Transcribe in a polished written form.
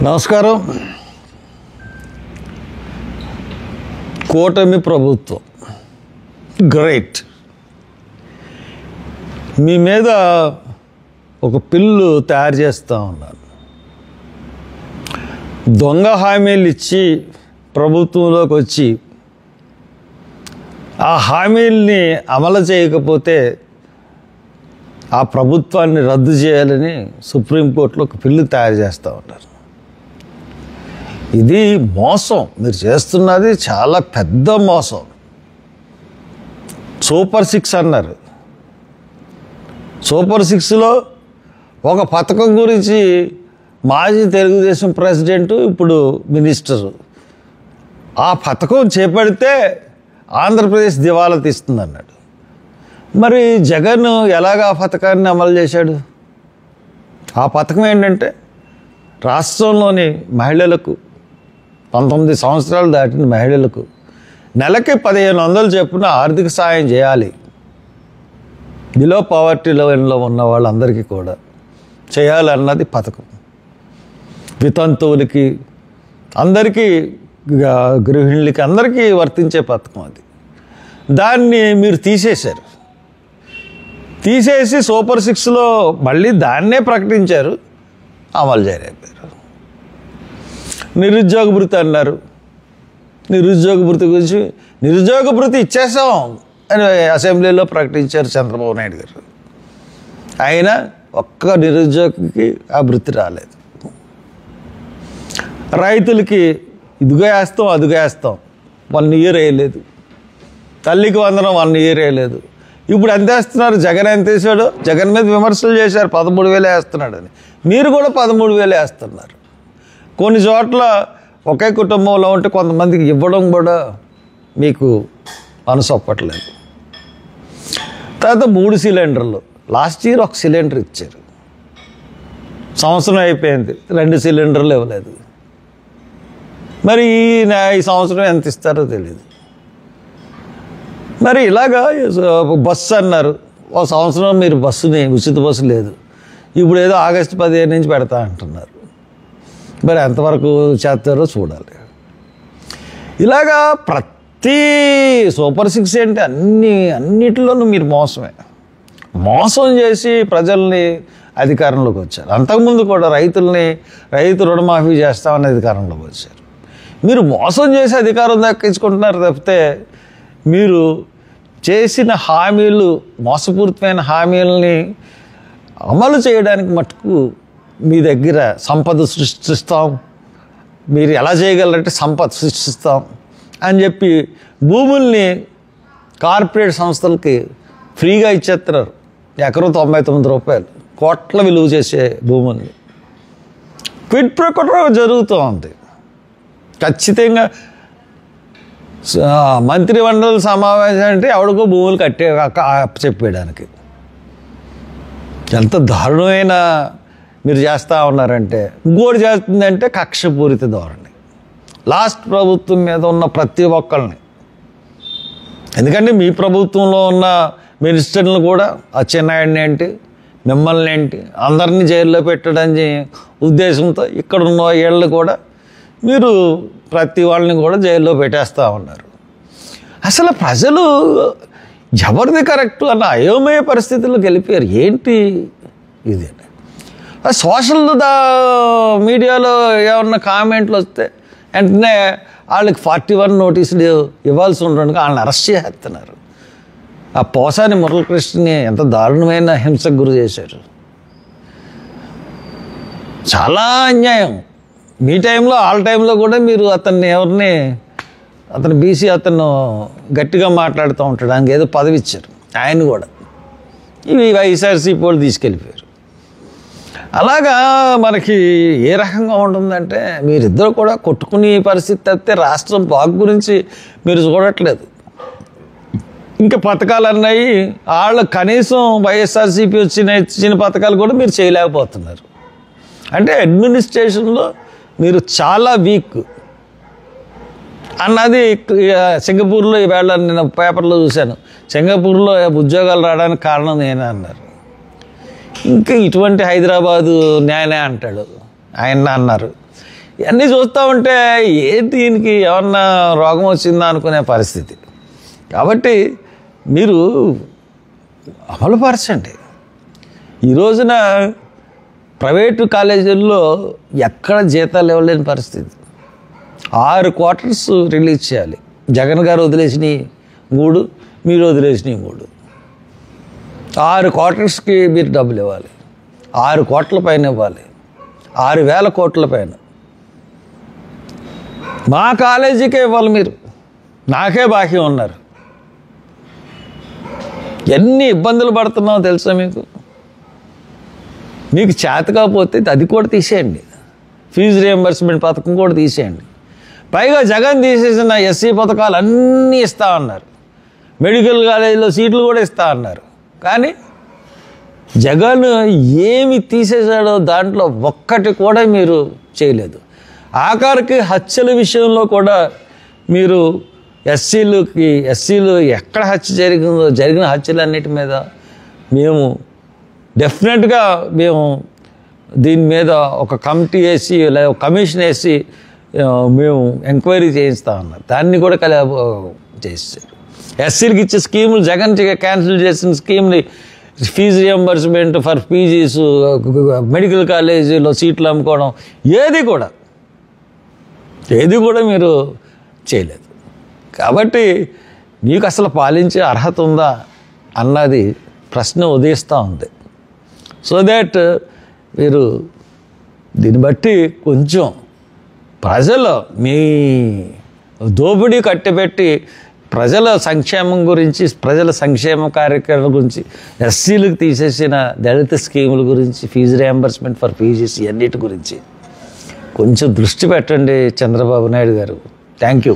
నమస్కారం. కూటమి ప్రభుత్వం గ్రేట్. మీ మీద ఒక పిల్లు తయారు చేస్తూ ఉన్నాను. దొంగ హామీలు ఇచ్చి ప్రభుత్వంలోకి వచ్చి ఆ హామీల్ని అమలు చేయకపోతే ఆ ప్రభుత్వాన్ని రద్దు చేయాలని సుప్రీంకోర్టులో ఒక పిల్లు తయారు చేస్తూ ఉన్నారు. ఇది మోసం. మీరు చేస్తున్నది చాలా పెద్ద మోసం. సూపర్ 6 అన్నారు. సూపర్ 6లో ఒక పథకం గురించి మాజీ తెలుగుదేశం ప్రెసిడెంటు, ఇప్పుడు మినిస్టరు, ఆ పథకం చేపడితే ఆంధ్రప్రదేశ్ దివాలా తీస్తుందన్నాడు. మరి జగన్ ఎలాగ ఆ పథకాన్ని అమలు చేశాడు? ఆ పథకం ఏంటంటే రాష్ట్రంలోని మహిళలకు 19 సంవత్సరాలు దాటిన మహిళలకు నెలకి 1500 చొప్పున ఆర్థిక సాయం చేయాలి. బిలో పవర్టీ లెవెల్లో ఉన్న వాళ్ళందరికీ కూడా చేయాలన్నది పథకం. వితంతువులకి, అందరికీ, గృహిణులకి, అందరికీ వర్తించే పథకం అది. దాన్ని మీరు తీసేశారు. తీసేసి సూపర్ 6లో మళ్ళీ దాన్నే ప్రకటించారు, అమలు చేయలేకపోయారు. నిరుద్యోగ భృతి అన్నారు. నిరుద్యోగ భృతి గురించి నిరుద్యోగ భృతి ఇచ్చేసాం అని అసెంబ్లీలో ప్రకటించారు చంద్రబాబు నాయుడు గారు. అయినా ఒక్క నిరుద్యోగికి ఆ భృతి రాలేదు. రైతులకి ఇదిగో వేస్తాం అదిగో వేస్తాం 1 ఇయర్ వేయలేదు. తల్లికి వందనం 1 ఇయర్ వేయలేదు. ఇప్పుడు ఎంత వేస్తున్నారు? జగన్ ఎంత వేసాడో జగన్ మీద విమర్శలు చేశారు. 13,000 వేస్తున్నాడని. మీరు కూడా 13,000 వేస్తున్నారు. కొన్ని చోట్ల ఒకే కుటుంబంలో ఉంటే కొంతమందికి ఇవ్వడం కూడా మీకు మనసు ఒప్పట్లేదు. తర్వాత 3 సిలిండర్లు. లాస్ట్ ఇయర్ 1 సిలిండర్ ఇచ్చారు. సంవత్సరం అయిపోయింది, 2 సిలిండర్లు ఇవ్వలేదు. మరి ఈ సంవత్సరం ఎంత ఇస్తారో తెలియదు. మరి ఇలాగా బస్సు అన్నారు. ఓ సంవత్సరం మీరు బస్సుని, ఉచిత బస్సు లేదు. ఇప్పుడు ఏదో ఆగస్టు 15 నుంచి పెడతా అంటున్నారు. మరి ఎంతవరకు చేస్తారో చూడాలి. ఇలాగా ప్రతి సూపర్ 6 ఏంటి అన్నిటిలోనూ మీరు మోసం చేసి ప్రజల్ని అధికారంలోకి వచ్చారు. అంతకుముందు కూడా రైతు రుణమాఫీ చేస్తామని అధికారంలోకి వచ్చారు. మీరు మోసం చేసి అధికారం దక్కించుకుంటున్నారు తప్పితే మీరు చేసిన హామీలు, మోసపూరితమైన హామీలని అమలు చేయడానికి మటుకు మీ దగ్గర సంపద సృష్టిస్తాం, మీరు ఎలా చేయగలరంటే సంపద సృష్టిస్తాం అని చెప్పి భూముల్ని కార్పొరేట్ సంస్థలకి ఫ్రీగా ఇచ్చేస్తున్నారు. ఎకరం 99 రూపాయలు, కోట్ల విలువ చేసే భూముల్ని. క్విడ్ ప్రో క్వో జరుగుతూ ఉంది. ఖచ్చితంగా మంత్రిమండలి సమావేశం అంటే ఎవడికో భూములు చెప్పేయడానికి. ఎంత దారుణమైన మీరు చేస్తూ ఉన్నారంటే. ఇంకోటి చేస్తుందంటే కక్షపూరిత ధోరణి. లాస్ట్ ప్రభుత్వం మీద ఉన్న ప్రతి ఒక్కరిని, ఎందుకంటే మీ ప్రభుత్వంలో ఉన్న మినిస్టర్లు కూడా అచ్చెన్నాయుడిని ఏంటి, మిమ్మల్ని ఏంటి, అందరినీ జైల్లో పెట్టడానికి ఉద్దేశంతో ఇక్కడ ఉన్న వీళ్ళు కూడా మీరు ప్రతి వాళ్ళని కూడా జైల్లో పెట్టేస్తూ ఉన్నారు. అసలు ప్రజలు ఎవరిది కరెక్టు అన్న అయోమయ పరిస్థితుల్లోకి వెళ్ళిపోయారు. ఏంటి ఇది? సోషల్ మీడియాలో ఏమన్నా కామెంట్లు వస్తే వెంటనే వాళ్ళకి 41 నోటీసులు ఇవ్వాల్సి ఉండడానికి వాళ్ళని అరెస్ట్ చేస్తున్నారు. ఆ పోసాని మురళీకృష్ణని ఎంత దారుణమైన హింసకు గురి చేశారు. చాలా అన్యాయం. మీ టైంలో వాళ్ళ టైంలో కూడా మీరు అతను బీసీ, అతను గట్టిగా మాట్లాడుతూ ఉంటాడు, ఆయనకి ఏదో పదవి ఇచ్చారు. ఆయన కూడా ఇవి వైఎస్ఆర్సీపీ వాళ్ళు తీసుకెళ్ళిపోయారు. అలాగా మనకి ఏ రకంగా ఉంటుందంటే మీరిద్దరు కూడా కొట్టుకునే పరిస్థితి తప్పితే రాష్ట్రం బాగు గురించి మీరు చూడట్లేదు. ఇంకా పథకాలు అన్నాయి వాళ్ళు కనీసం వైఎస్ఆర్సీపీ ఇచ్చిన పథకాలు కూడా మీరు చేయలేకపోతున్నారు. అంటే అడ్మినిస్ట్రేషన్లో మీరు చాలా వీక్ అన్నది. సింగపూర్లో ఈవేళ నేను పేపర్లో చూశాను, సింగపూర్లో ఉద్యోగాలు రావడానికి కారణం నేనే అన్నారు. ఇంకా ఇటువంటి హైదరాబాదు న్యాయనే అంటాడు. ఆయన అన్నారు. ఇవన్నీ చూస్తూ ఉంటే ఏంటి దీనికి ఏమన్నా రోగం వచ్చిందా అనుకునే పరిస్థితి. కాబట్టి మీరు అమలుపరచండి. ఈ రోజున ప్రైవేటు కాలేజీల్లో ఎక్కడ జీతాలు ఇవ్వలేని పరిస్థితి. 6 క్వార్టర్స్ రిలీజ్ చేయాలి. జగన్ గారు వదిలేసినవి 3, మీరు వదిలేసినవి 3. 6 క్వార్టర్స్కి మీరు డబ్బులు ఇవ్వాలి. 6 కోట్ల పైన ఇవ్వాలి. 6,000 కోట్ల పైన మా కాలేజీకే ఇవ్వాలి. మీరు నాకే బాకీ ఉన్నారు. ఎన్ని ఇబ్బందులు పడుతున్నామో తెలుసా మీకు? మీకు చేత కాకపోతే అది కూడా తీసేయండి. ఫీజు రియంబర్స్మెంట్ పథకం కూడా తీసేయండి. పైగా జగన్ తీసేసిన ఎస్సీ పథకాలు అన్నీ ఇస్తా అన్నారు. మెడికల్ కాలేజీలో సీట్లు కూడా ఇస్తా అన్నారు. కానీ జగన్ ఏమి తీసేశాడో దాంట్లో ఒక్కటి కూడా మీరు చేయలేదు. ఆఖరికి హత్యల విషయంలో కూడా మీరు ఎస్సీలు ఎక్కడ హత్య జరిగిందో జరిగిన హత్యలన్నిటి మీద మేము డెఫినెట్గా దీని మీద ఒక కమిటీ వేసి లేదా కమిషన్ వేసి మేము ఎంక్వైరీ చేయిస్తా ఉన్నారు. దాన్ని కూడా చేస్తారు. ఎస్సీలకి ఇచ్చే స్కీములు జగన్ క్యాన్సిల్ చేసిన స్కీమ్ని fees reimbursement for PGs, medical కాలేజీలో సీట్లు అమ్ముకోవడం ఏది కూడా మీరు చేయలేదు. కాబట్టి మీకు అసలు పాలించే అర్హత ఉందా అన్నది ప్రశ్న ఉదయిస్తూ ఉంది. సో దాట్ మీరు దీన్ని బట్టి కొంచెం ప్రజలు మీ దోపిడీ కట్టిపెట్టి ప్రజల సంక్షేమం గురించి, ప్రజల సంక్షేమ కార్యక్రమాల గురించి, ఎస్సీలకు తీసేసిన దళిత స్కీముల గురించి, ఫీజు రియంబర్స్మెంట్ ఫర్ పీజీస్ అన్నిటి గురించి కొంచెం దృష్టి పెట్టండి చంద్రబాబు నాయుడు గారు. Thank you.